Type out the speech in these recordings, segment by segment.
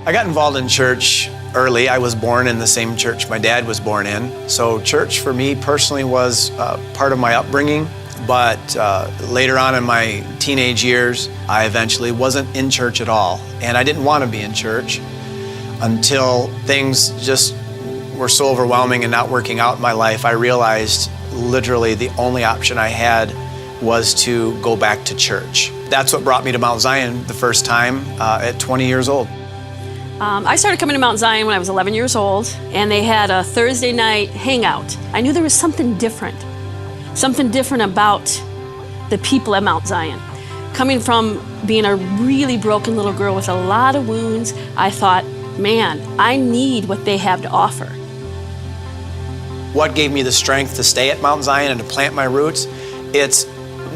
I got involved in church early. I was born in the same church my dad was born in. So church for me personally was part of my upbringing. But later on in my teenage years, I eventually wasn't in church at all. And I didn't want to be in church until things just were so overwhelming and not working out in my life. I realized literally the only option I had was to go back to church. That's what brought me to Mount Zion the first time at 20 years old. I started coming to Mount Zion when I was 11 years old, and they had a Thursday night hangout. I knew there was something different about the people at Mount Zion. Coming from being a really broken little girl with a lot of wounds, I thought, man, I need what they have to offer. What gave me the strength to stay at Mount Zion and to plant my roots? It's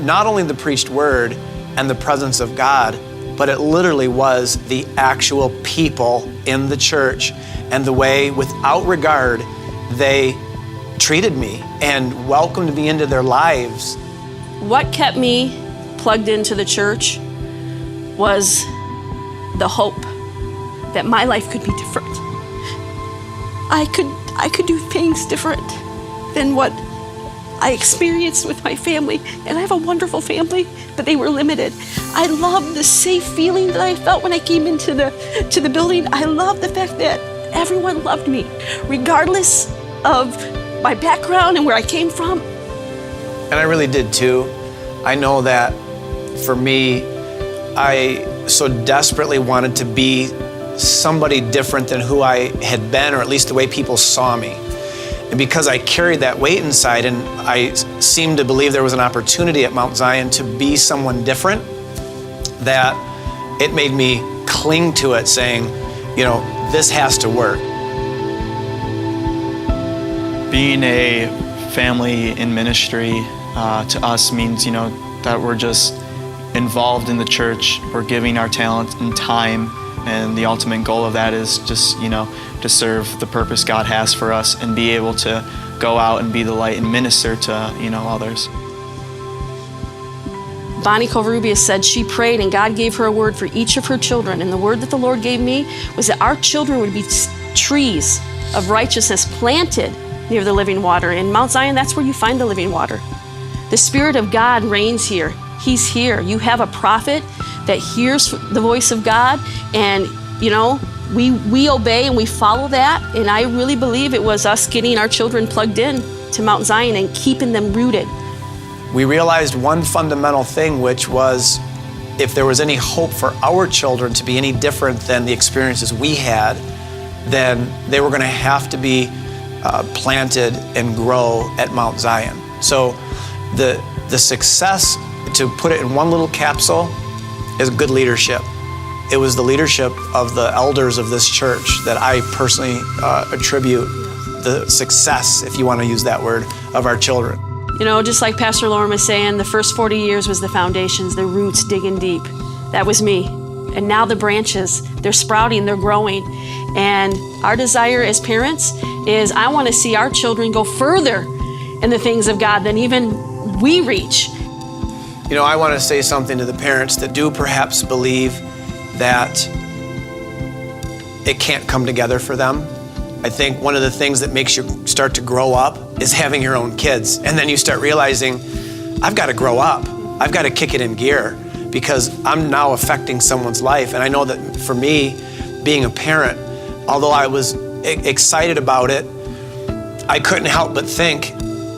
not only the preached word and the presence of God, but it literally was the actual people in the church and the way, without regard, they treated me and welcomed me into their lives. What kept me plugged into the church was the hope that my life could be different. I could do things different than what I experienced with my family, and I have a wonderful family, but they were limited. I love the safe feeling that I felt when I came into the building. I love the fact that everyone loved me, regardless of my background and where I came from. And I really did too. I know that for me, I so desperately wanted to be somebody different than who I had been, or at least the way people saw me. And because I carried that weight inside, and I seemed to believe there was an opportunity at Mount Zion to be someone different, that it made me cling to it, saying, this has to work. Being a family in ministry to us means, that we're just involved in the church. We're giving our talent and time, and the ultimate goal of that is just, to serve the purpose God has for us and be able to go out and be the light and minister to, others. Bonnie Covarrubias said she prayed and God gave her a word for each of her children. And the word that the Lord gave me was that our children would be trees of righteousness planted near the living water. In Mount Zion, that's where you find the living water. The Spirit of God reigns here. He's here. You have a prophet that hears the voice of God, and we obey and we follow that. And I really believe it was us getting our children plugged in to Mount Zion and keeping them rooted. We realized one fundamental thing, which was if there was any hope for our children to be any different than the experiences we had, then they were going to have to be planted and grow at Mount Zion. So the success, to put it in one little capsule, is good leadership. It was the leadership of the elders of this church that I personally attribute the success, if you want to use that word, of our children. Just like Pastor Lauren was saying, the first 40 years was the foundations, the roots digging deep. That was me. And now the branches, they're sprouting, they're growing. And our desire as parents is I want to see our children go further in the things of God than even we reach. I want to say something to the parents that do perhaps believe that it can't come together for them. I think one of the things that makes you start to grow up is having your own kids. And then you start realizing, I've got to grow up. I've got to kick it in gear because I'm now affecting someone's life. And I know that for me, being a parent, although I was excited about it, I couldn't help but think,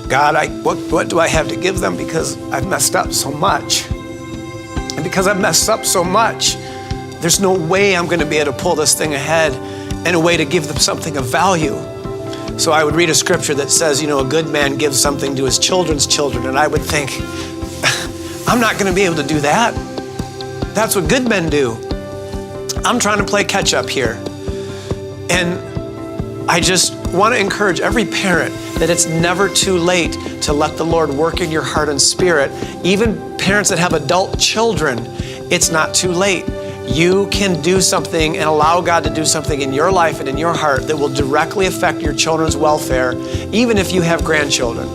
God, what do I have to give them, because I've messed up so much. And because I've messed up so much, there's no way I'm going to be able to pull this thing ahead in a way to give them something of value. So I would read a scripture that says, a good man gives something to his children's children. And I would think, I'm not going to be able to do that. That's what good men do. I'm trying to play catch up here. And I just want to encourage every parent that it's never too late to let the Lord work in your heart and spirit. Even parents that have adult children, it's not too late. You can do something and allow God to do something in your life and in your heart that will directly affect your children's welfare, even if you have grandchildren.